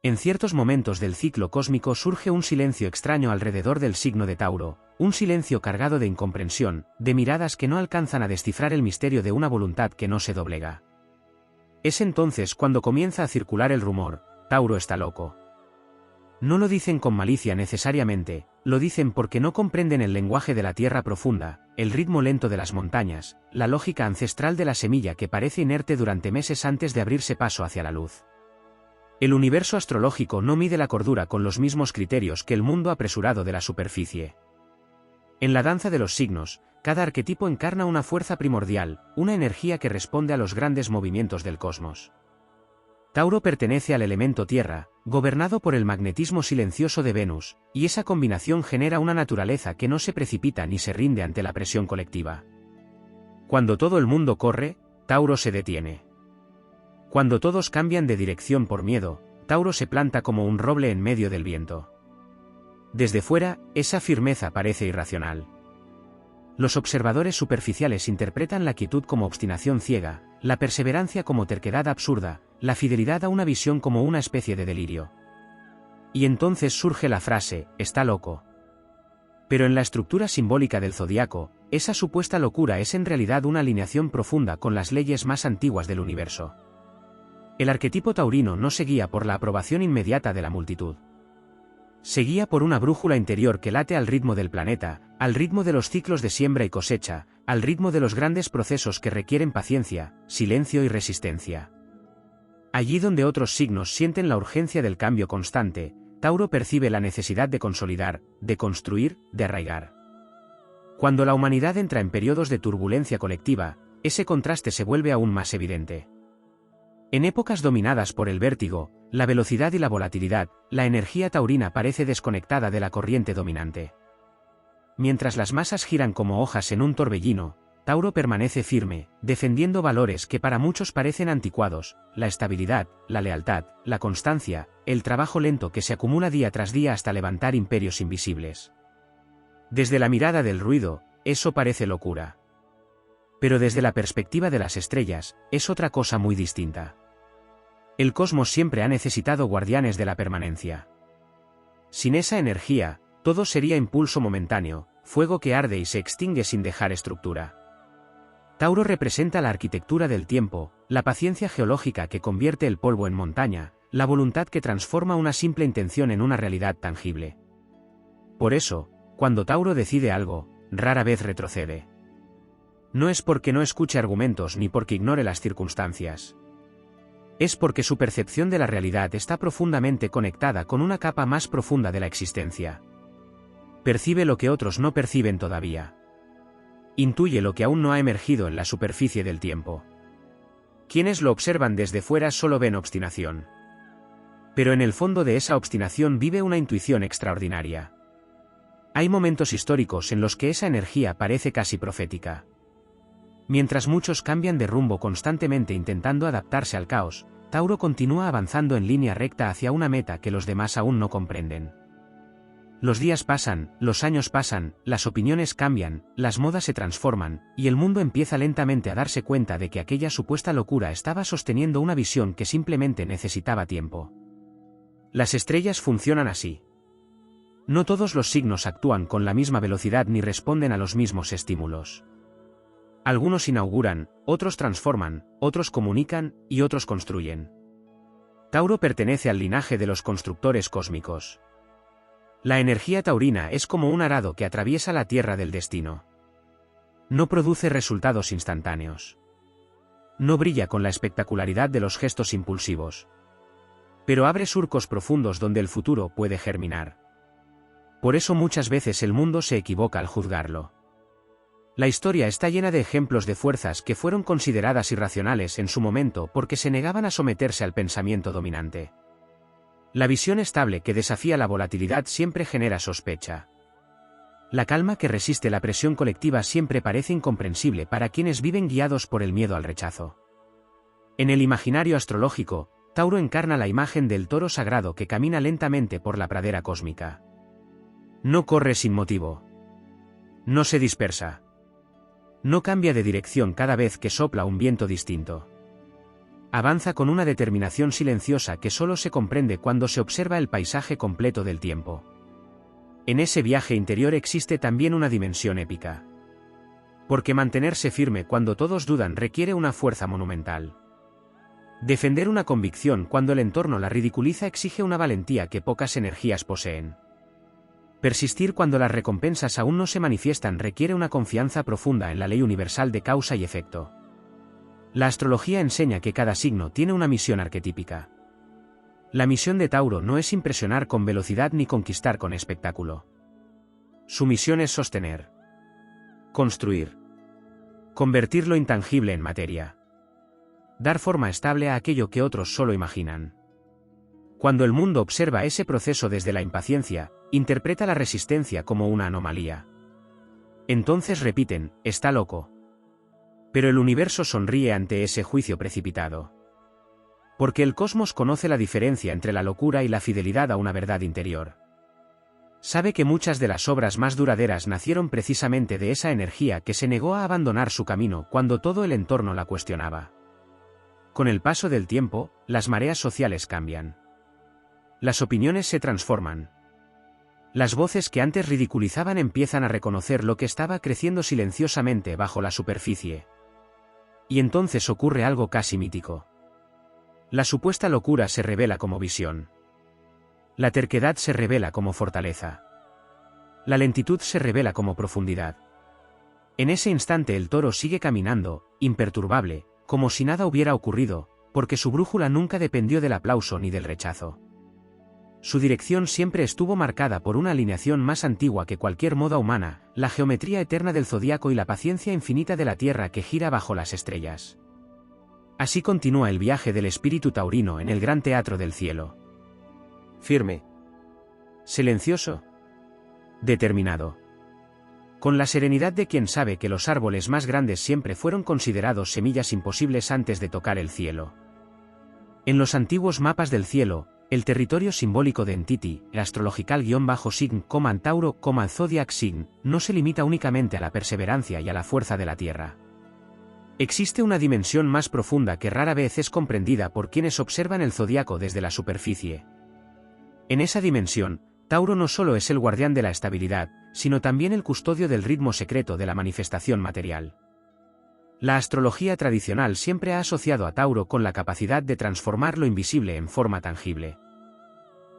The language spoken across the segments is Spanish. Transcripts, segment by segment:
En ciertos momentos del ciclo cósmico surge un silencio extraño alrededor del signo de Tauro, un silencio cargado de incomprensión, de miradas que no alcanzan a descifrar el misterio de una voluntad que no se doblega. Es entonces cuando comienza a circular el rumor: Tauro está loco. No lo dicen con malicia necesariamente, lo dicen porque no comprenden el lenguaje de la tierra profunda, el ritmo lento de las montañas, la lógica ancestral de la semilla que parece inerte durante meses antes de abrirse paso hacia la luz. El universo astrológico no mide la cordura con los mismos criterios que el mundo apresurado de la superficie. En la danza de los signos, cada arquetipo encarna una fuerza primordial, una energía que responde a los grandes movimientos del cosmos. Tauro pertenece al elemento tierra, gobernado por el magnetismo silencioso de Venus, y esa combinación genera una naturaleza que no se precipita ni se rinde ante la presión colectiva. Cuando todo el mundo corre, Tauro se detiene. Cuando todos cambian de dirección por miedo, Tauro se planta como un roble en medio del viento. Desde fuera, esa firmeza parece irracional. Los observadores superficiales interpretan la quietud como obstinación ciega, la perseverancia como terquedad absurda, la fidelidad a una visión como una especie de delirio. Y entonces surge la frase: está loco. Pero en la estructura simbólica del zodiaco, esa supuesta locura es en realidad una alineación profunda con las leyes más antiguas del universo. El arquetipo taurino no se guía por la aprobación inmediata de la multitud. Se guía por una brújula interior que late al ritmo del planeta, al ritmo de los ciclos de siembra y cosecha, al ritmo de los grandes procesos que requieren paciencia, silencio y resistencia. Allí donde otros signos sienten la urgencia del cambio constante, Tauro percibe la necesidad de consolidar, de construir, de arraigar. Cuando la humanidad entra en periodos de turbulencia colectiva, ese contraste se vuelve aún más evidente. En épocas dominadas por el vértigo, la velocidad y la volatilidad, la energía taurina parece desconectada de la corriente dominante. Mientras las masas giran como hojas en un torbellino, Tauro permanece firme, defendiendo valores que para muchos parecen anticuados: la estabilidad, la lealtad, la constancia, el trabajo lento que se acumula día tras día hasta levantar imperios invisibles. Desde la mirada del ruido, eso parece locura. Pero desde la perspectiva de las estrellas, es otra cosa muy distinta. El cosmos siempre ha necesitado guardianes de la permanencia. Sin esa energía, todo sería impulso momentáneo, fuego que arde y se extingue sin dejar estructura. Tauro representa la arquitectura del tiempo, la paciencia geológica que convierte el polvo en montaña, la voluntad que transforma una simple intención en una realidad tangible. Por eso, cuando Tauro decide algo, rara vez retrocede. No es porque no escuche argumentos ni porque ignore las circunstancias. Es porque su percepción de la realidad está profundamente conectada con una capa más profunda de la existencia. Percibe lo que otros no perciben todavía. Intuye lo que aún no ha emergido en la superficie del tiempo. Quienes lo observan desde fuera solo ven obstinación. Pero en el fondo de esa obstinación vive una intuición extraordinaria. Hay momentos históricos en los que esa energía parece casi profética. Mientras muchos cambian de rumbo constantemente intentando adaptarse al caos, Tauro continúa avanzando en línea recta hacia una meta que los demás aún no comprenden. Los días pasan, los años pasan, las opiniones cambian, las modas se transforman, y el mundo empieza lentamente a darse cuenta de que aquella supuesta locura estaba sosteniendo una visión que simplemente necesitaba tiempo. Las estrellas funcionan así. No todos los signos actúan con la misma velocidad ni responden a los mismos estímulos. Algunos inauguran, otros transforman, otros comunican y otros construyen. Tauro pertenece al linaje de los constructores cósmicos. La energía taurina es como un arado que atraviesa la tierra del destino. No produce resultados instantáneos. No brilla con la espectacularidad de los gestos impulsivos. Pero abre surcos profundos donde el futuro puede germinar. Por eso muchas veces el mundo se equivoca al juzgarlo. La historia está llena de ejemplos de fuerzas que fueron consideradas irracionales en su momento porque se negaban a someterse al pensamiento dominante. La visión estable que desafía la volatilidad siempre genera sospecha. La calma que resiste la presión colectiva siempre parece incomprensible para quienes viven guiados por el miedo al rechazo. En el imaginario astrológico, Tauro encarna la imagen del toro sagrado que camina lentamente por la pradera cósmica. No corre sin motivo. No se dispersa. No cambia de dirección cada vez que sopla un viento distinto. Avanza con una determinación silenciosa que solo se comprende cuando se observa el paisaje completo del tiempo. En ese viaje interior existe también una dimensión épica. Porque mantenerse firme cuando todos dudan requiere una fuerza monumental. Defender una convicción cuando el entorno la ridiculiza exige una valentía que pocas energías poseen. Persistir cuando las recompensas aún no se manifiestan requiere una confianza profunda en la ley universal de causa y efecto. La astrología enseña que cada signo tiene una misión arquetípica. La misión de Tauro no es impresionar con velocidad ni conquistar con espectáculo. Su misión es sostener, construir, convertir lo intangible en materia, dar forma estable a aquello que otros solo imaginan. Cuando el mundo observa ese proceso desde la impaciencia, interpreta la resistencia como una anomalía. Entonces repiten, está loco. Pero el universo sonríe ante ese juicio precipitado. Porque el cosmos conoce la diferencia entre la locura y la fidelidad a una verdad interior. Sabe que muchas de las obras más duraderas nacieron precisamente de esa energía que se negó a abandonar su camino cuando todo el entorno la cuestionaba. Con el paso del tiempo, las mareas sociales cambian. Las opiniones se transforman. Las voces que antes ridiculizaban empiezan a reconocer lo que estaba creciendo silenciosamente bajo la superficie. Y entonces ocurre algo casi mítico. La supuesta locura se revela como visión. La terquedad se revela como fortaleza. La lentitud se revela como profundidad. En ese instante el toro sigue caminando, imperturbable, como si nada hubiera ocurrido, porque su brújula nunca dependió del aplauso ni del rechazo. Su dirección siempre estuvo marcada por una alineación más antigua que cualquier moda humana, la geometría eterna del zodiaco y la paciencia infinita de la Tierra que gira bajo las estrellas. Así continúa el viaje del espíritu taurino en el gran teatro del cielo. Firme. Silencioso. Determinado. Con la serenidad de quien sabe que los árboles más grandes siempre fueron considerados semillas imposibles antes de tocar el cielo. En los antiguos mapas del cielo, el territorio simbólico de Entity, el astrological-sign, Tauro, Zodiac Sign, no se limita únicamente a la perseverancia y a la fuerza de la Tierra. Existe una dimensión más profunda que rara vez es comprendida por quienes observan el zodiaco desde la superficie. En esa dimensión, Tauro no solo es el guardián de la estabilidad, sino también el custodio del ritmo secreto de la manifestación material. La astrología tradicional siempre ha asociado a Tauro con la capacidad de transformar lo invisible en forma tangible.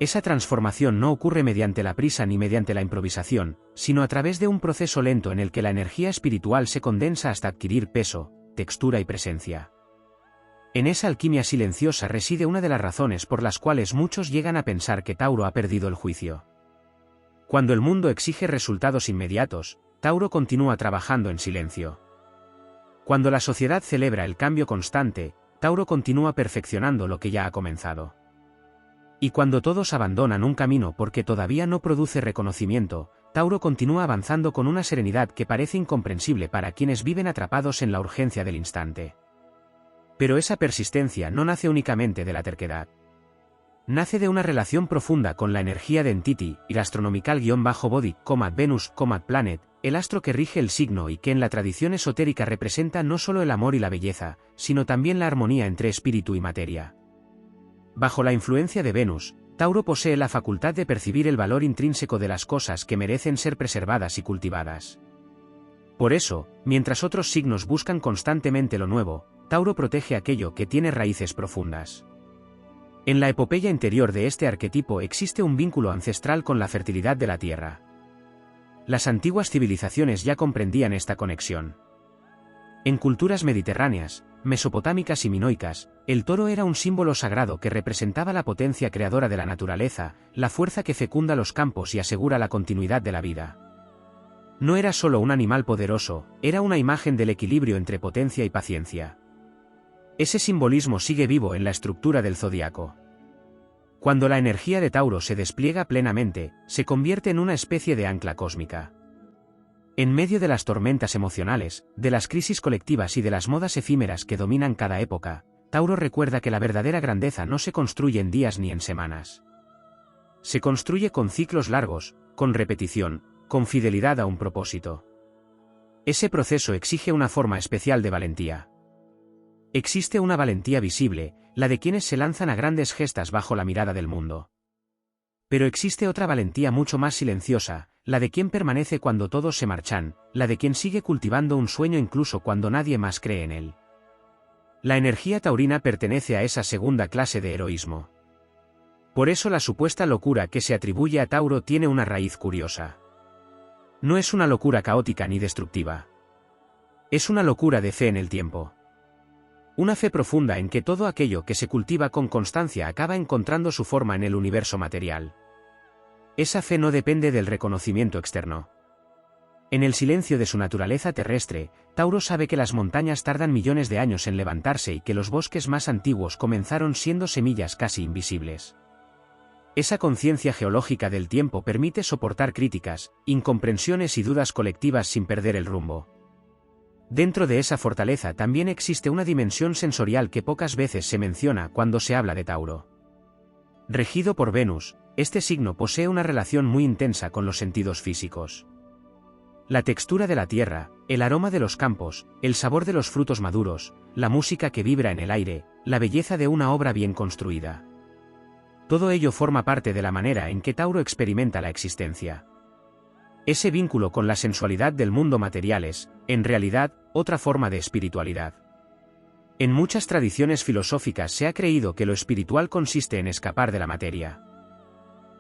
Esa transformación no ocurre mediante la prisa ni mediante la improvisación, sino a través de un proceso lento en el que la energía espiritual se condensa hasta adquirir peso, textura y presencia. En esa alquimia silenciosa reside una de las razones por las cuales muchos llegan a pensar que Tauro ha perdido el juicio. Cuando el mundo exige resultados inmediatos, Tauro continúa trabajando en silencio. Cuando la sociedad celebra el cambio constante, Tauro continúa perfeccionando lo que ya ha comenzado. Y cuando todos abandonan un camino porque todavía no produce reconocimiento, Tauro continúa avanzando con una serenidad que parece incomprensible para quienes viven atrapados en la urgencia del instante. Pero esa persistencia no nace únicamente de la terquedad. Nace de una relación profunda con la energía de Entity, el astronomical-body, Venus, Planet, el astro que rige el signo y que en la tradición esotérica representa no solo el amor y la belleza, sino también la armonía entre espíritu y materia. Bajo la influencia de Venus, Tauro posee la facultad de percibir el valor intrínseco de las cosas que merecen ser preservadas y cultivadas. Por eso, mientras otros signos buscan constantemente lo nuevo, Tauro protege aquello que tiene raíces profundas. En la epopeya interior de este arquetipo existe un vínculo ancestral con la fertilidad de la tierra. Las antiguas civilizaciones ya comprendían esta conexión. En culturas mediterráneas, mesopotámicas y minoicas, el toro era un símbolo sagrado que representaba la potencia creadora de la naturaleza, la fuerza que fecunda los campos y asegura la continuidad de la vida. No era solo un animal poderoso, era una imagen del equilibrio entre potencia y paciencia. Ese simbolismo sigue vivo en la estructura del zodiaco. Cuando la energía de Tauro se despliega plenamente, se convierte en una especie de ancla cósmica. En medio de las tormentas emocionales, de las crisis colectivas y de las modas efímeras que dominan cada época, Tauro recuerda que la verdadera grandeza no se construye en días ni en semanas. Se construye con ciclos largos, con repetición, con fidelidad a un propósito. Ese proceso exige una forma especial de valentía. Existe una valentía visible, la de quienes se lanzan a grandes gestas bajo la mirada del mundo. Pero existe otra valentía mucho más silenciosa, la de quien permanece cuando todos se marchan, la de quien sigue cultivando un sueño incluso cuando nadie más cree en él. La energía taurina pertenece a esa segunda clase de heroísmo. Por eso la supuesta locura que se atribuye a Tauro tiene una raíz curiosa. No es una locura caótica ni destructiva. Es una locura de fe en el tiempo. Una fe profunda en que todo aquello que se cultiva con constancia acaba encontrando su forma en el universo material. Esa fe no depende del reconocimiento externo. En el silencio de su naturaleza terrestre, Tauro sabe que las montañas tardan millones de años en levantarse y que los bosques más antiguos comenzaron siendo semillas casi invisibles. Esa conciencia geológica del tiempo permite soportar críticas, incomprensiones y dudas colectivas sin perder el rumbo. Dentro de esa fortaleza también existe una dimensión sensorial que pocas veces se menciona cuando se habla de Tauro. Regido por Venus, este signo posee una relación muy intensa con los sentidos físicos. La textura de la tierra, el aroma de los campos, el sabor de los frutos maduros, la música que vibra en el aire, la belleza de una obra bien construida. Todo ello forma parte de la manera en que Tauro experimenta la existencia. Ese vínculo con la sensualidad del mundo material es, en realidad, otra forma de espiritualidad. En muchas tradiciones filosóficas se ha creído que lo espiritual consiste en escapar de la materia.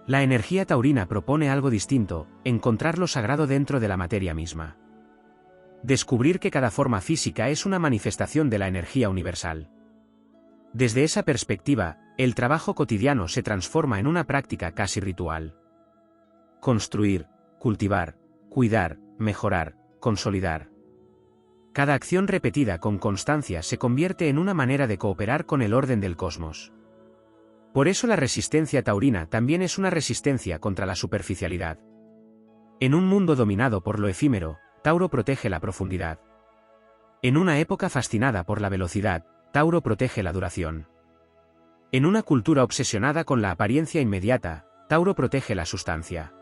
La energía taurina propone algo distinto, encontrar lo sagrado dentro de la materia misma. Descubrir que cada forma física es una manifestación de la energía universal. Desde esa perspectiva, el trabajo cotidiano se transforma en una práctica casi ritual. Construir, cultivar, cuidar, mejorar, consolidar. Cada acción repetida con constancia se convierte en una manera de cooperar con el orden del cosmos. Por eso la resistencia taurina también es una resistencia contra la superficialidad. En un mundo dominado por lo efímero, Tauro protege la profundidad. En una época fascinada por la velocidad, Tauro protege la duración. En una cultura obsesionada con la apariencia inmediata, Tauro protege la sustancia.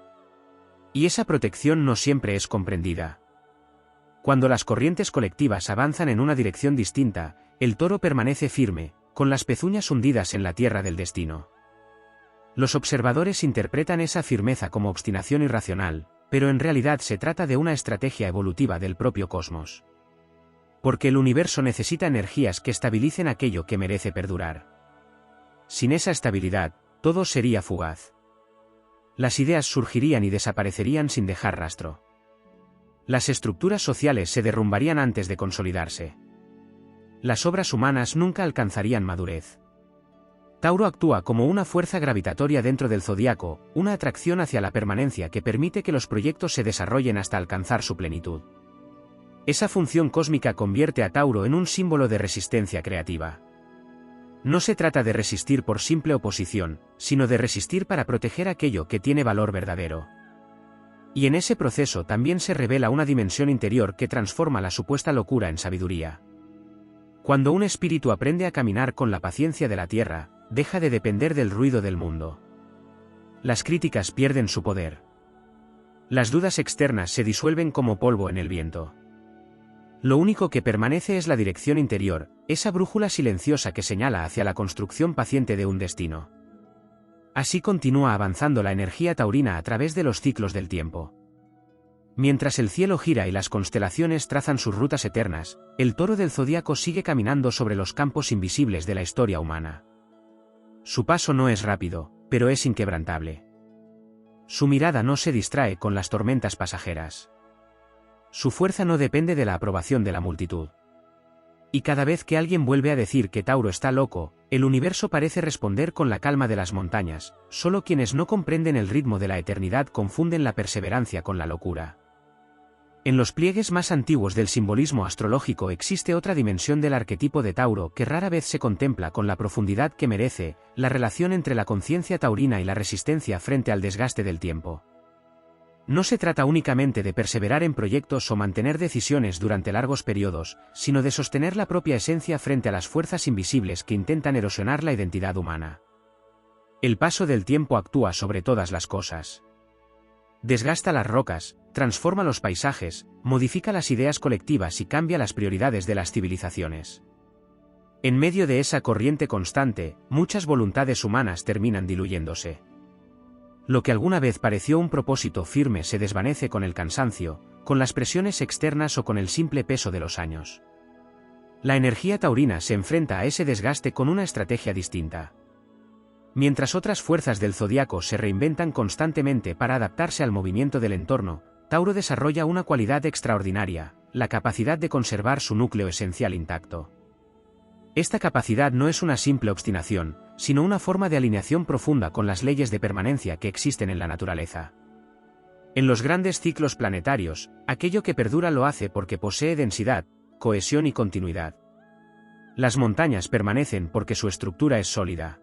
Y esa protección no siempre es comprendida. Cuando las corrientes colectivas avanzan en una dirección distinta, el toro permanece firme, con las pezuñas hundidas en la tierra del destino. Los observadores interpretan esa firmeza como obstinación irracional, pero en realidad se trata de una estrategia evolutiva del propio cosmos. Porque el universo necesita energías que estabilicen aquello que merece perdurar. Sin esa estabilidad, todo sería fugaz. Las ideas surgirían y desaparecerían sin dejar rastro. Las estructuras sociales se derrumbarían antes de consolidarse. Las obras humanas nunca alcanzarían madurez. Tauro actúa como una fuerza gravitatoria dentro del zodiaco, una atracción hacia la permanencia que permite que los proyectos se desarrollen hasta alcanzar su plenitud. Esa función cósmica convierte a Tauro en un símbolo de resistencia creativa. No se trata de resistir por simple oposición, sino de resistir para proteger aquello que tiene valor verdadero. Y en ese proceso también se revela una dimensión interior que transforma la supuesta locura en sabiduría. Cuando un espíritu aprende a caminar con la paciencia de la tierra, deja de depender del ruido del mundo. Las críticas pierden su poder. Las dudas externas se disuelven como polvo en el viento. Lo único que permanece es la dirección interior, esa brújula silenciosa que señala hacia la construcción paciente de un destino. Así continúa avanzando la energía taurina a través de los ciclos del tiempo. Mientras el cielo gira y las constelaciones trazan sus rutas eternas, el toro del zodíaco sigue caminando sobre los campos invisibles de la historia humana. Su paso no es rápido, pero es inquebrantable. Su mirada no se distrae con las tormentas pasajeras. Su fuerza no depende de la aprobación de la multitud. Y cada vez que alguien vuelve a decir que Tauro está loco, el universo parece responder con la calma de las montañas. Solo quienes no comprenden el ritmo de la eternidad confunden la perseverancia con la locura. En los pliegues más antiguos del simbolismo astrológico existe otra dimensión del arquetipo de Tauro que rara vez se contempla con la profundidad que merece, la relación entre la conciencia taurina y la resistencia frente al desgaste del tiempo. No se trata únicamente de perseverar en proyectos o mantener decisiones durante largos periodos, sino de sostener la propia esencia frente a las fuerzas invisibles que intentan erosionar la identidad humana. El paso del tiempo actúa sobre todas las cosas. Desgasta las rocas, transforma los paisajes, modifica las ideas colectivas y cambia las prioridades de las civilizaciones. En medio de esa corriente constante, muchas voluntades humanas terminan diluyéndose. Lo que alguna vez pareció un propósito firme se desvanece con el cansancio, con las presiones externas o con el simple peso de los años. La energía taurina se enfrenta a ese desgaste con una estrategia distinta. Mientras otras fuerzas del zodiaco se reinventan constantemente para adaptarse al movimiento del entorno, Tauro desarrolla una cualidad extraordinaria, la capacidad de conservar su núcleo esencial intacto. Esta capacidad no es una simple obstinación, sino una forma de alineación profunda con las leyes de permanencia que existen en la naturaleza. En los grandes ciclos planetarios, aquello que perdura lo hace porque posee densidad, cohesión y continuidad. Las montañas permanecen porque su estructura es sólida.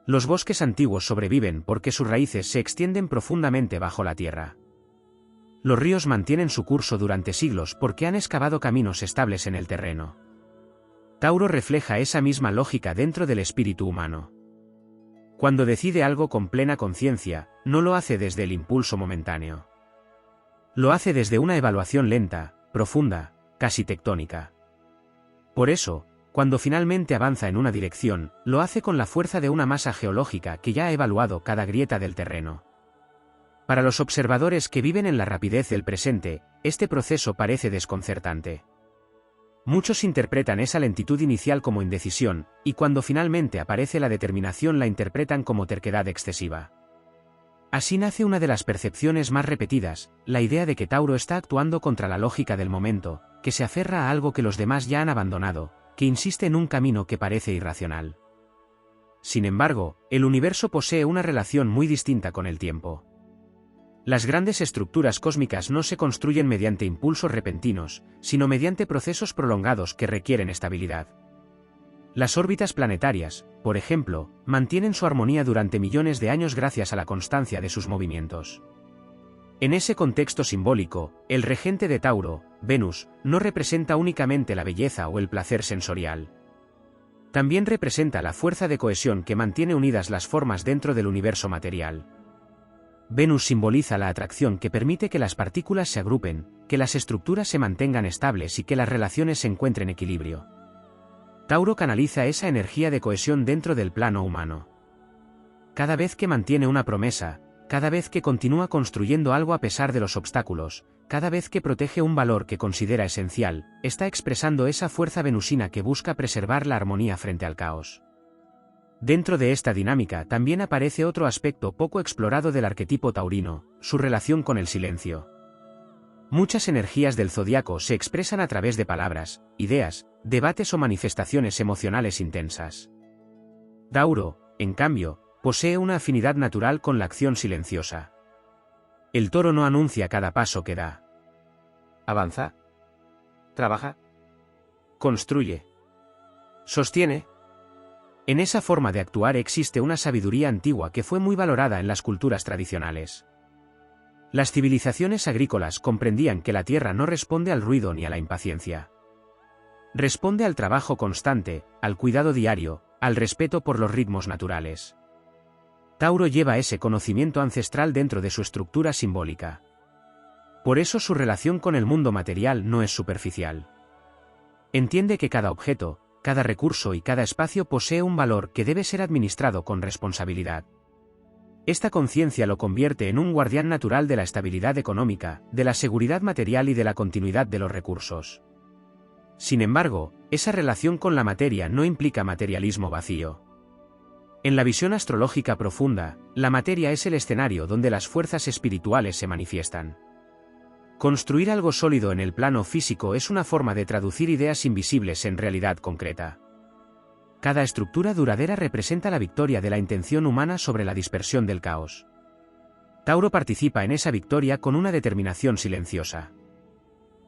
Los bosques antiguos sobreviven porque sus raíces se extienden profundamente bajo la tierra. Los ríos mantienen su curso durante siglos porque han excavado caminos estables en el terreno. Tauro refleja esa misma lógica dentro del espíritu humano. Cuando decide algo con plena conciencia, no lo hace desde el impulso momentáneo. Lo hace desde una evaluación lenta, profunda, casi tectónica. Por eso, cuando finalmente avanza en una dirección, lo hace con la fuerza de una masa geológica que ya ha evaluado cada grieta del terreno. Para los observadores que viven en la rapidez del presente, este proceso parece desconcertante. Muchos interpretan esa lentitud inicial como indecisión, y cuando finalmente aparece la determinación la interpretan como terquedad excesiva. Así nace una de las percepciones más repetidas, la idea de que Tauro está actuando contra la lógica del momento, que se aferra a algo que los demás ya han abandonado, que insiste en un camino que parece irracional. Sin embargo, el universo posee una relación muy distinta con el tiempo. Las grandes estructuras cósmicas no se construyen mediante impulsos repentinos, sino mediante procesos prolongados que requieren estabilidad. Las órbitas planetarias, por ejemplo, mantienen su armonía durante millones de años gracias a la constancia de sus movimientos. En ese contexto simbólico, el regente de Tauro, Venus, no representa únicamente la belleza o el placer sensorial. También representa la fuerza de cohesión que mantiene unidas las formas dentro del universo material. Venus simboliza la atracción que permite que las partículas se agrupen, que las estructuras se mantengan estables y que las relaciones se encuentren en equilibrio. Tauro canaliza esa energía de cohesión dentro del plano humano. Cada vez que mantiene una promesa, cada vez que continúa construyendo algo a pesar de los obstáculos, cada vez que protege un valor que considera esencial, está expresando esa fuerza venusina que busca preservar la armonía frente al caos. Dentro de esta dinámica también aparece otro aspecto poco explorado del arquetipo taurino, su relación con el silencio. Muchas energías del zodiaco se expresan a través de palabras, ideas, debates o manifestaciones emocionales intensas. Tauro, en cambio, posee una afinidad natural con la acción silenciosa. El toro no anuncia cada paso que da. Avanza. Trabaja. Construye. Sostiene. En esa forma de actuar existe una sabiduría antigua que fue muy valorada en las culturas tradicionales. Las civilizaciones agrícolas comprendían que la tierra no responde al ruido ni a la impaciencia. Responde al trabajo constante, al cuidado diario, al respeto por los ritmos naturales. Tauro lleva ese conocimiento ancestral dentro de su estructura simbólica. Por eso su relación con el mundo material no es superficial. Entiende que cada objeto, cada recurso y cada espacio posee un valor que debe ser administrado con responsabilidad. Esta conciencia lo convierte en un guardián natural de la estabilidad económica, de la seguridad material y de la continuidad de los recursos. Sin embargo, esa relación con la materia no implica materialismo vacío. En la visión astrológica profunda, la materia es el escenario donde las fuerzas espirituales se manifiestan. Construir algo sólido en el plano físico es una forma de traducir ideas invisibles en realidad concreta. Cada estructura duradera representa la victoria de la intención humana sobre la dispersión del caos. Tauro participa en esa victoria con una determinación silenciosa.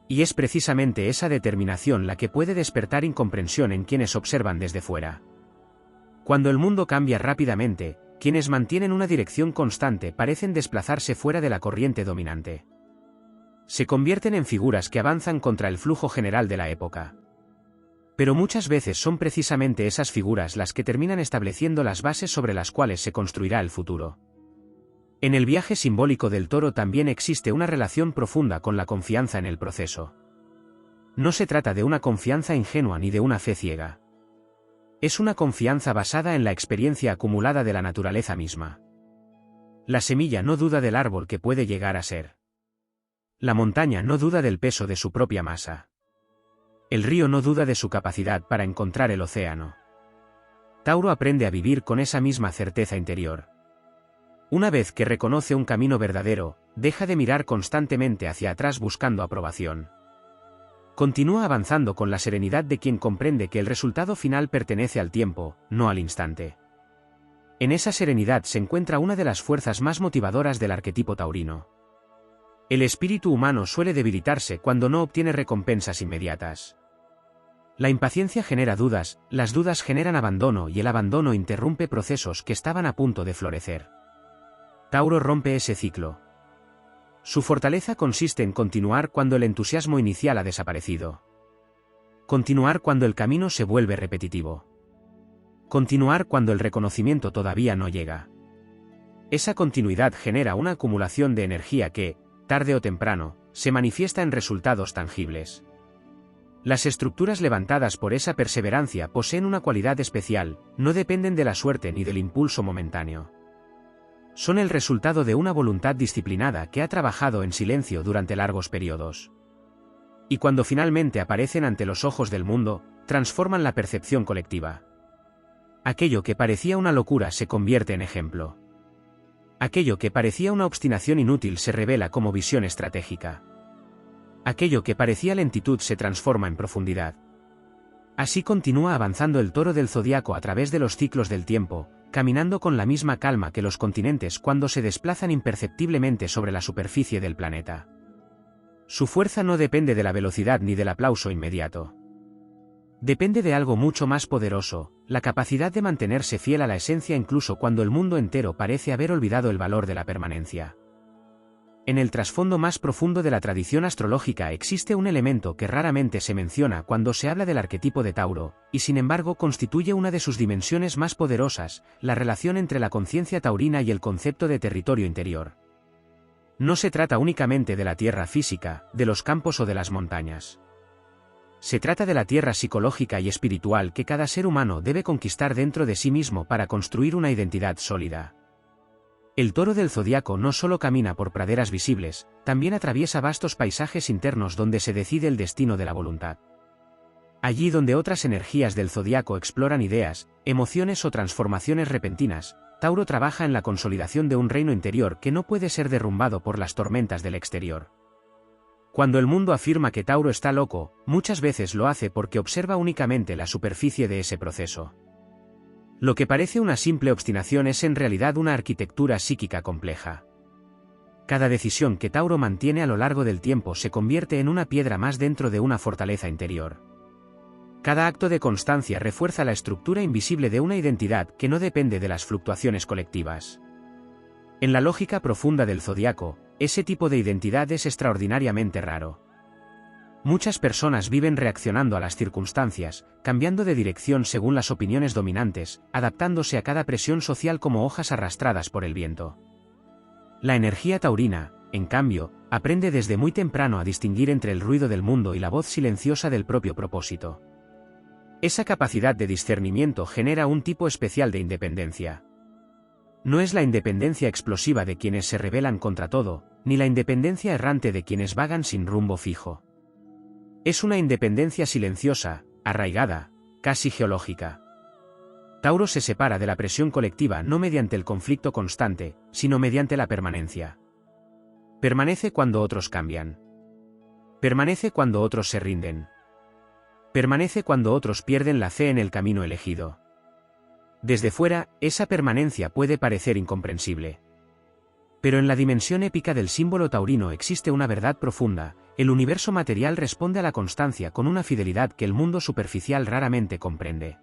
Y es precisamente esa determinación la que puede despertar incomprensión en quienes observan desde fuera. Cuando el mundo cambia rápidamente, quienes mantienen una dirección constante parecen desplazarse fuera de la corriente dominante. Se convierten en figuras que avanzan contra el flujo general de la época. Pero muchas veces son precisamente esas figuras las que terminan estableciendo las bases sobre las cuales se construirá el futuro. En el viaje simbólico del toro también existe una relación profunda con la confianza en el proceso. No se trata de una confianza ingenua ni de una fe ciega. Es una confianza basada en la experiencia acumulada de la naturaleza misma. La semilla no duda del árbol que puede llegar a ser. La montaña no duda del peso de su propia masa. El río no duda de su capacidad para encontrar el océano. Tauro aprende a vivir con esa misma certeza interior. Una vez que reconoce un camino verdadero, deja de mirar constantemente hacia atrás buscando aprobación. Continúa avanzando con la serenidad de quien comprende que el resultado final pertenece al tiempo, no al instante. En esa serenidad se encuentra una de las fuerzas más motivadoras del arquetipo taurino. El espíritu humano suele debilitarse cuando no obtiene recompensas inmediatas. La impaciencia genera dudas, las dudas generan abandono y el abandono interrumpe procesos que estaban a punto de florecer. Tauro rompe ese ciclo. Su fortaleza consiste en continuar cuando el entusiasmo inicial ha desaparecido. Continuar cuando el camino se vuelve repetitivo. Continuar cuando el reconocimiento todavía no llega. Esa continuidad genera una acumulación de energía que, tarde o temprano, se manifiesta en resultados tangibles. Las estructuras levantadas por esa perseverancia poseen una cualidad especial, no dependen de la suerte ni del impulso momentáneo. Son el resultado de una voluntad disciplinada que ha trabajado en silencio durante largos periodos. Y cuando finalmente aparecen ante los ojos del mundo, transforman la percepción colectiva. Aquello que parecía una locura se convierte en ejemplo. Aquello que parecía una obstinación inútil se revela como visión estratégica. Aquello que parecía lentitud se transforma en profundidad. Así continúa avanzando el toro del zodiaco a través de los ciclos del tiempo, caminando con la misma calma que los continentes cuando se desplazan imperceptiblemente sobre la superficie del planeta. Su fuerza no depende de la velocidad ni del aplauso inmediato. Depende de algo mucho más poderoso, la capacidad de mantenerse fiel a la esencia incluso cuando el mundo entero parece haber olvidado el valor de la permanencia. En el trasfondo más profundo de la tradición astrológica existe un elemento que raramente se menciona cuando se habla del arquetipo de Tauro, y sin embargo constituye una de sus dimensiones más poderosas, la relación entre la conciencia taurina y el concepto de territorio interior. No se trata únicamente de la tierra física, de los campos o de las montañas. Se trata de la tierra psicológica y espiritual que cada ser humano debe conquistar dentro de sí mismo para construir una identidad sólida. El toro del zodiaco no solo camina por praderas visibles, también atraviesa vastos paisajes internos donde se decide el destino de la voluntad. Allí donde otras energías del zodiaco exploran ideas, emociones o transformaciones repentinas, Tauro trabaja en la consolidación de un reino interior que no puede ser derrumbado por las tormentas del exterior. Cuando el mundo afirma que Tauro está loco, muchas veces lo hace porque observa únicamente la superficie de ese proceso. Lo que parece una simple obstinación es en realidad una arquitectura psíquica compleja. Cada decisión que Tauro mantiene a lo largo del tiempo se convierte en una piedra más dentro de una fortaleza interior. Cada acto de constancia refuerza la estructura invisible de una identidad que no depende de las fluctuaciones colectivas. En la lógica profunda del zodiaco, ese tipo de identidad es extraordinariamente raro. Muchas personas viven reaccionando a las circunstancias, cambiando de dirección según las opiniones dominantes, adaptándose a cada presión social como hojas arrastradas por el viento. La energía taurina, en cambio, aprende desde muy temprano a distinguir entre el ruido del mundo y la voz silenciosa del propio propósito. Esa capacidad de discernimiento genera un tipo especial de independencia. No es la independencia explosiva de quienes se rebelan contra todo, ni la independencia errante de quienes vagan sin rumbo fijo. Es una independencia silenciosa, arraigada, casi geológica. Tauro se separa de la presión colectiva no mediante el conflicto constante, sino mediante la permanencia. Permanece cuando otros cambian. Permanece cuando otros se rinden. Permanece cuando otros pierden la fe en el camino elegido. Desde fuera, esa permanencia puede parecer incomprensible. Pero en la dimensión épica del símbolo taurino existe una verdad profunda: el universo material responde a la constancia con una fidelidad que el mundo superficial raramente comprende.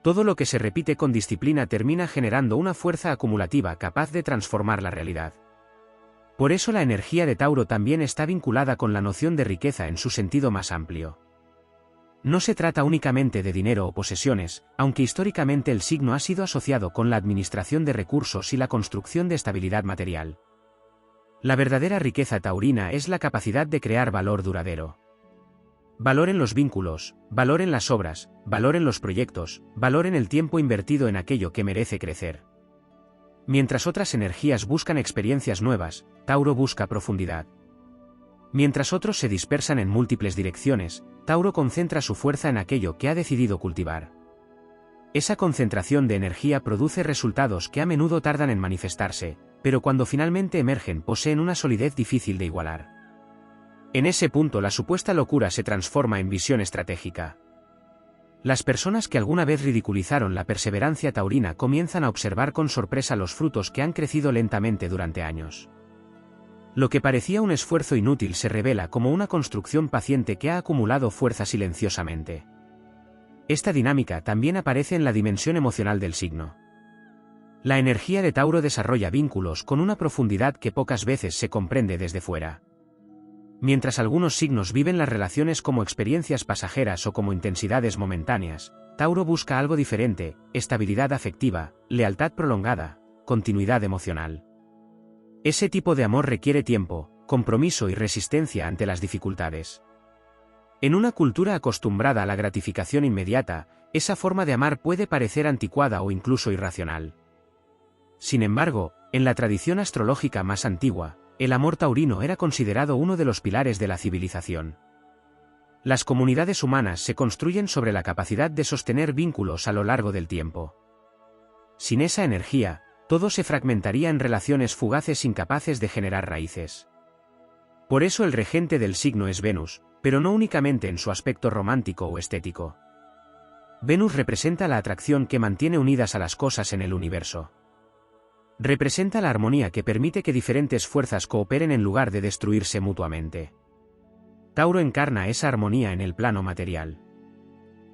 Todo lo que se repite con disciplina termina generando una fuerza acumulativa capaz de transformar la realidad. Por eso la energía de Tauro también está vinculada con la noción de riqueza en su sentido más amplio. No se trata únicamente de dinero o posesiones, aunque históricamente el signo ha sido asociado con la administración de recursos y la construcción de estabilidad material. La verdadera riqueza taurina es la capacidad de crear valor duradero. Valor en los vínculos, valor en las obras, valor en los proyectos, valor en el tiempo invertido en aquello que merece crecer. Mientras otras energías buscan experiencias nuevas, Tauro busca profundidad. Mientras otros se dispersan en múltiples direcciones, Tauro concentra su fuerza en aquello que ha decidido cultivar. Esa concentración de energía produce resultados que a menudo tardan en manifestarse, pero cuando finalmente emergen poseen una solidez difícil de igualar. En ese punto la supuesta locura se transforma en visión estratégica. Las personas que alguna vez ridiculizaron la perseverancia taurina comienzan a observar con sorpresa los frutos que han crecido lentamente durante años. Lo que parecía un esfuerzo inútil se revela como una construcción paciente que ha acumulado fuerza silenciosamente. Esta dinámica también aparece en la dimensión emocional del signo. La energía de Tauro desarrolla vínculos con una profundidad que pocas veces se comprende desde fuera. Mientras algunos signos viven las relaciones como experiencias pasajeras o como intensidades momentáneas, Tauro busca algo diferente: estabilidad afectiva, lealtad prolongada, continuidad emocional. Ese tipo de amor requiere tiempo, compromiso y resistencia ante las dificultades. En una cultura acostumbrada a la gratificación inmediata, esa forma de amar puede parecer anticuada o incluso irracional. Sin embargo, en la tradición astrológica más antigua, el amor taurino era considerado uno de los pilares de la civilización. Las comunidades humanas se construyen sobre la capacidad de sostener vínculos a lo largo del tiempo. Sin esa energía, todo se fragmentaría en relaciones fugaces incapaces de generar raíces. Por eso el regente del signo es Venus, pero no únicamente en su aspecto romántico o estético. Venus representa la atracción que mantiene unidas a las cosas en el universo. Representa la armonía que permite que diferentes fuerzas cooperen en lugar de destruirse mutuamente. Tauro encarna esa armonía en el plano material.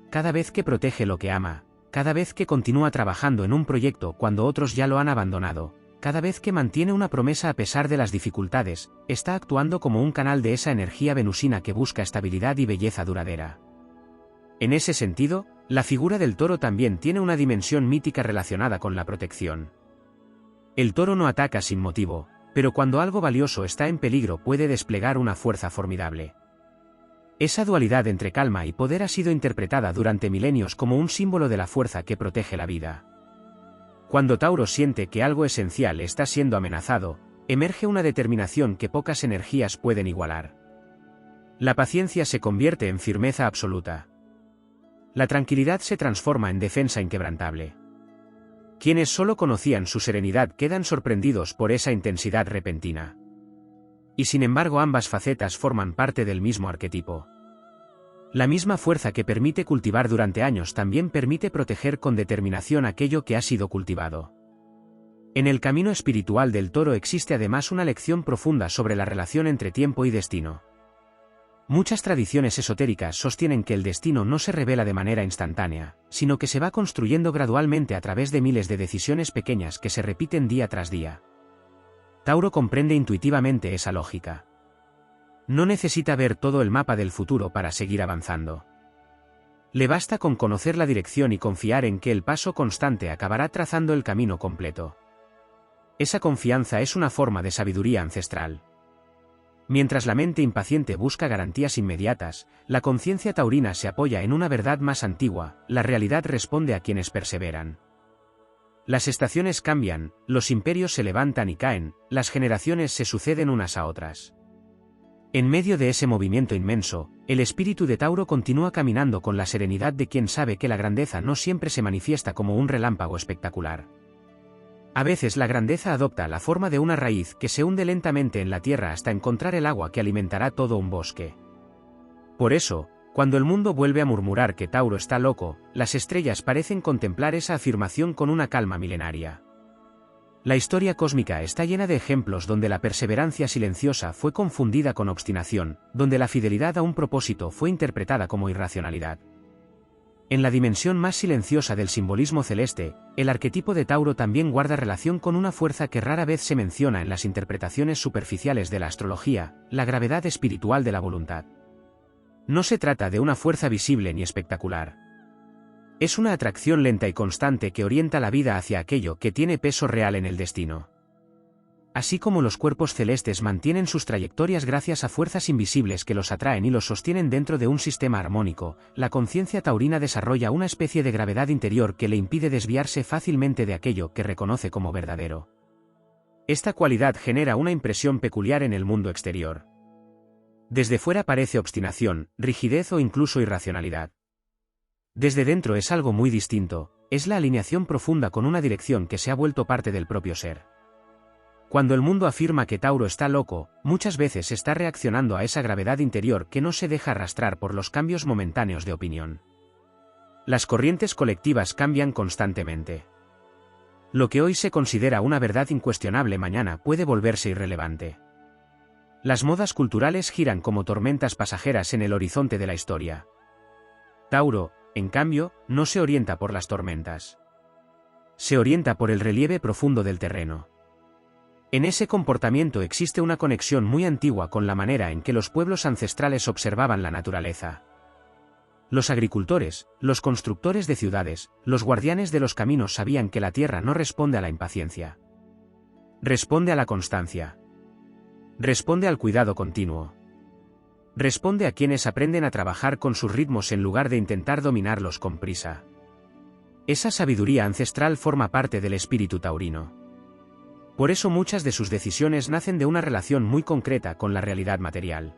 Cada vez que protege lo que ama, cada vez que continúa trabajando en un proyecto cuando otros ya lo han abandonado, cada vez que mantiene una promesa a pesar de las dificultades, está actuando como un canal de esa energía venusina que busca estabilidad y belleza duradera. En ese sentido, la figura del toro también tiene una dimensión mítica relacionada con la protección. El toro no ataca sin motivo, pero cuando algo valioso está en peligro puede desplegar una fuerza formidable. Esa dualidad entre calma y poder ha sido interpretada durante milenios como un símbolo de la fuerza que protege la vida. Cuando Tauro siente que algo esencial está siendo amenazado, emerge una determinación que pocas energías pueden igualar. La paciencia se convierte en firmeza absoluta. La tranquilidad se transforma en defensa inquebrantable. Quienes solo conocían su serenidad quedan sorprendidos por esa intensidad repentina. Y sin embargo ambas facetas forman parte del mismo arquetipo. La misma fuerza que permite cultivar durante años también permite proteger con determinación aquello que ha sido cultivado. En el camino espiritual del toro existe además una lección profunda sobre la relación entre tiempo y destino. Muchas tradiciones esotéricas sostienen que el destino no se revela de manera instantánea, sino que se va construyendo gradualmente a través de miles de decisiones pequeñas que se repiten día tras día. Tauro comprende intuitivamente esa lógica. No necesita ver todo el mapa del futuro para seguir avanzando. Le basta con conocer la dirección y confiar en que el paso constante acabará trazando el camino completo. Esa confianza es una forma de sabiduría ancestral. Mientras la mente impaciente busca garantías inmediatas, la conciencia taurina se apoya en una verdad más antigua: la realidad responde a quienes perseveran. Las estaciones cambian, los imperios se levantan y caen, las generaciones se suceden unas a otras. En medio de ese movimiento inmenso, el espíritu de Tauro continúa caminando con la serenidad de quien sabe que la grandeza no siempre se manifiesta como un relámpago espectacular. A veces la grandeza adopta la forma de una raíz que se hunde lentamente en la tierra hasta encontrar el agua que alimentará todo un bosque. Por eso, cuando el mundo vuelve a murmurar que Tauro está loco, las estrellas parecen contemplar esa afirmación con una calma milenaria. La historia cósmica está llena de ejemplos donde la perseverancia silenciosa fue confundida con obstinación, donde la fidelidad a un propósito fue interpretada como irracionalidad. En la dimensión más silenciosa del simbolismo celeste, el arquetipo de Tauro también guarda relación con una fuerza que rara vez se menciona en las interpretaciones superficiales de la astrología: la gravedad espiritual de la voluntad. No se trata de una fuerza visible ni espectacular. Es una atracción lenta y constante que orienta la vida hacia aquello que tiene peso real en el destino. Así como los cuerpos celestes mantienen sus trayectorias gracias a fuerzas invisibles que los atraen y los sostienen dentro de un sistema armónico, la conciencia taurina desarrolla una especie de gravedad interior que le impide desviarse fácilmente de aquello que reconoce como verdadero. Esta cualidad genera una impresión peculiar en el mundo exterior. Desde fuera parece obstinación, rigidez o incluso irracionalidad. Desde dentro es algo muy distinto, es la alineación profunda con una dirección que se ha vuelto parte del propio ser. Cuando el mundo afirma que Tauro está loco, muchas veces está reaccionando a esa gravedad interior que no se deja arrastrar por los cambios momentáneos de opinión. Las corrientes colectivas cambian constantemente. Lo que hoy se considera una verdad incuestionable mañana puede volverse irrelevante. Las modas culturales giran como tormentas pasajeras en el horizonte de la historia. Tauro, en cambio, no se orienta por las tormentas. Se orienta por el relieve profundo del terreno. En ese comportamiento existe una conexión muy antigua con la manera en que los pueblos ancestrales observaban la naturaleza. Los agricultores, los constructores de ciudades, los guardianes de los caminos sabían que la tierra no responde a la impaciencia. Responde a la constancia. Responde al cuidado continuo. Responde a quienes aprenden a trabajar con sus ritmos en lugar de intentar dominarlos con prisa. Esa sabiduría ancestral forma parte del espíritu taurino. Por eso muchas de sus decisiones nacen de una relación muy concreta con la realidad material.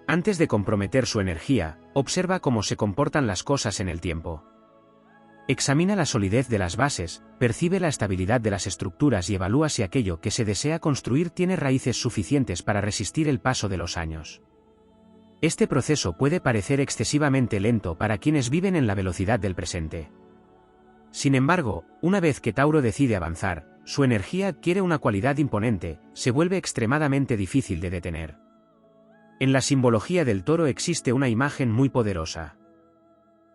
Antes de comprometer su energía, observa cómo se comportan las cosas en el tiempo. Examina la solidez de las bases, percibe la estabilidad de las estructuras y evalúa si aquello que se desea construir tiene raíces suficientes para resistir el paso de los años. Este proceso puede parecer excesivamente lento para quienes viven en la velocidad del presente. Sin embargo, una vez que Tauro decide avanzar, su energía adquiere una cualidad imponente, se vuelve extremadamente difícil de detener. En la simbología del toro existe una imagen muy poderosa.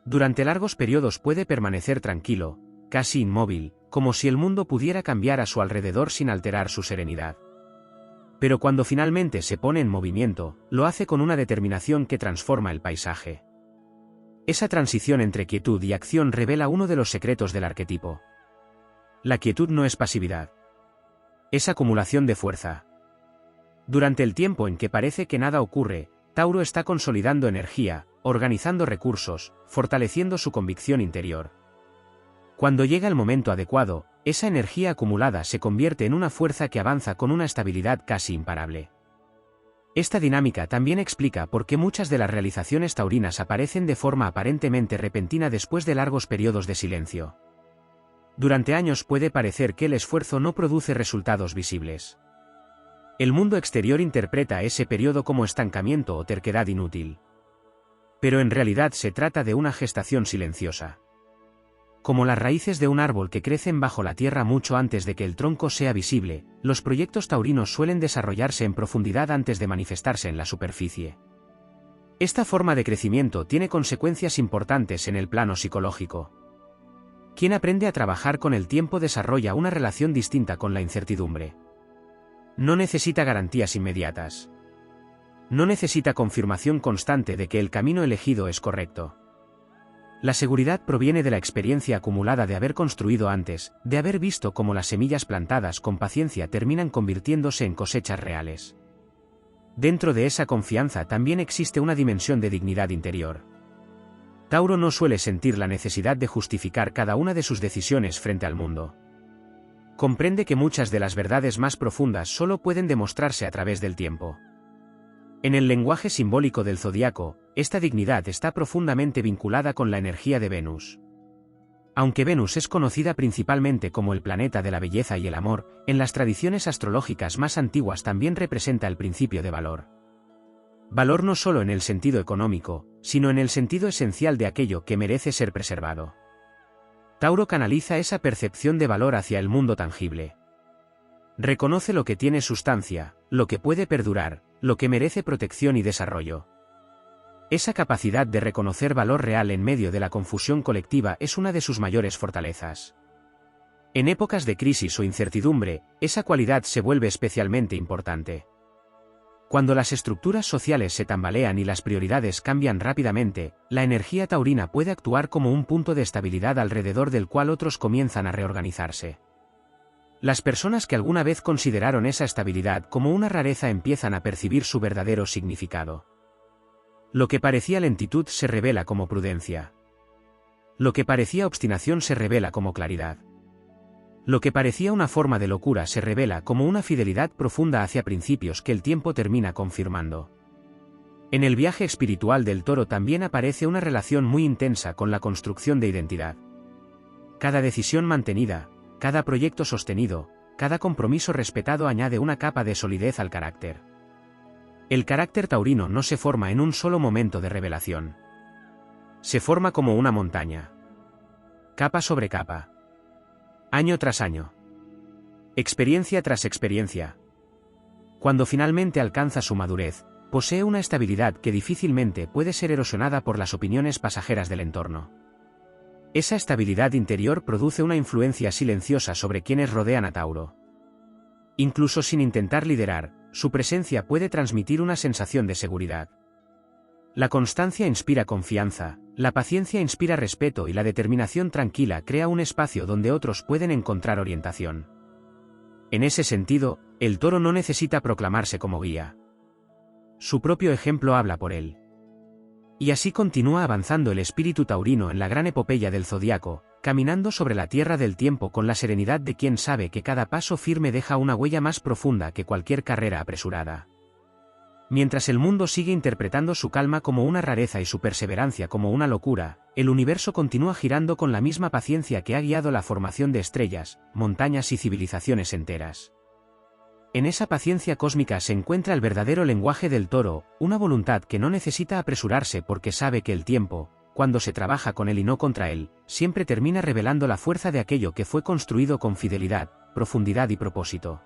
Durante largos periodos puede permanecer tranquilo, casi inmóvil, como si el mundo pudiera cambiar a su alrededor sin alterar su serenidad. Pero cuando finalmente se pone en movimiento, lo hace con una determinación que transforma el paisaje. Esa transición entre quietud y acción revela uno de los secretos del arquetipo. La quietud no es pasividad. Es acumulación de fuerza. Durante el tiempo en que parece que nada ocurre, Tauro está consolidando energía, organizando recursos, fortaleciendo su convicción interior. Cuando llega el momento adecuado, esa energía acumulada se convierte en una fuerza que avanza con una estabilidad casi imparable. Esta dinámica también explica por qué muchas de las realizaciones taurinas aparecen de forma aparentemente repentina después de largos periodos de silencio. Durante años puede parecer que el esfuerzo no produce resultados visibles. El mundo exterior interpreta ese periodo como estancamiento o terquedad inútil. Pero en realidad se trata de una gestación silenciosa. Como las raíces de un árbol que crecen bajo la tierra mucho antes de que el tronco sea visible, los proyectos taurinos suelen desarrollarse en profundidad antes de manifestarse en la superficie. Esta forma de crecimiento tiene consecuencias importantes en el plano psicológico. Quien aprende a trabajar con el tiempo desarrolla una relación distinta con la incertidumbre. No necesita garantías inmediatas. No necesita confirmación constante de que el camino elegido es correcto. La seguridad proviene de la experiencia acumulada de haber construido antes, de haber visto cómo las semillas plantadas con paciencia terminan convirtiéndose en cosechas reales. Dentro de esa confianza también existe una dimensión de dignidad interior. Tauro no suele sentir la necesidad de justificar cada una de sus decisiones frente al mundo. Comprende que muchas de las verdades más profundas solo pueden demostrarse a través del tiempo. En el lenguaje simbólico del zodiaco, esta dignidad está profundamente vinculada con la energía de Venus. Aunque Venus es conocida principalmente como el planeta de la belleza y el amor, en las tradiciones astrológicas más antiguas también representa el principio de valor. Valor no solo en el sentido económico, sino en el sentido esencial de aquello que merece ser preservado. Tauro canaliza esa percepción de valor hacia el mundo tangible. Reconoce lo que tiene sustancia, lo que puede perdurar, lo que merece protección y desarrollo. Esa capacidad de reconocer valor real en medio de la confusión colectiva es una de sus mayores fortalezas. En épocas de crisis o incertidumbre, esa cualidad se vuelve especialmente importante. Cuando las estructuras sociales se tambalean y las prioridades cambian rápidamente, la energía taurina puede actuar como un punto de estabilidad alrededor del cual otros comienzan a reorganizarse. Las personas que alguna vez consideraron esa estabilidad como una rareza empiezan a percibir su verdadero significado. Lo que parecía lentitud se revela como prudencia. Lo que parecía obstinación se revela como claridad. Lo que parecía una forma de locura se revela como una fidelidad profunda hacia principios que el tiempo termina confirmando. En el viaje espiritual del Toro también aparece una relación muy intensa con la construcción de identidad. Cada decisión mantenida, cada proyecto sostenido, cada compromiso respetado añade una capa de solidez al carácter. El carácter taurino no se forma en un solo momento de revelación. Se forma como una montaña. Capa sobre capa. Año tras año. Experiencia tras experiencia. Cuando finalmente alcanza su madurez, posee una estabilidad que difícilmente puede ser erosionada por las opiniones pasajeras del entorno. Esa estabilidad interior produce una influencia silenciosa sobre quienes rodean a Tauro. Incluso sin intentar liderar, su presencia puede transmitir una sensación de seguridad. La constancia inspira confianza, la paciencia inspira respeto y la determinación tranquila crea un espacio donde otros pueden encontrar orientación. En ese sentido, el Toro no necesita proclamarse como guía. Su propio ejemplo habla por él. Y así continúa avanzando el espíritu taurino en la gran epopeya del zodiaco, caminando sobre la tierra del tiempo con la serenidad de quien sabe que cada paso firme deja una huella más profunda que cualquier carrera apresurada. Mientras el mundo sigue interpretando su calma como una rareza y su perseverancia como una locura, el universo continúa girando con la misma paciencia que ha guiado la formación de estrellas, montañas y civilizaciones enteras. En esa paciencia cósmica se encuentra el verdadero lenguaje del Toro, una voluntad que no necesita apresurarse porque sabe que el tiempo, cuando se trabaja con él y no contra él, siempre termina revelando la fuerza de aquello que fue construido con fidelidad, profundidad y propósito.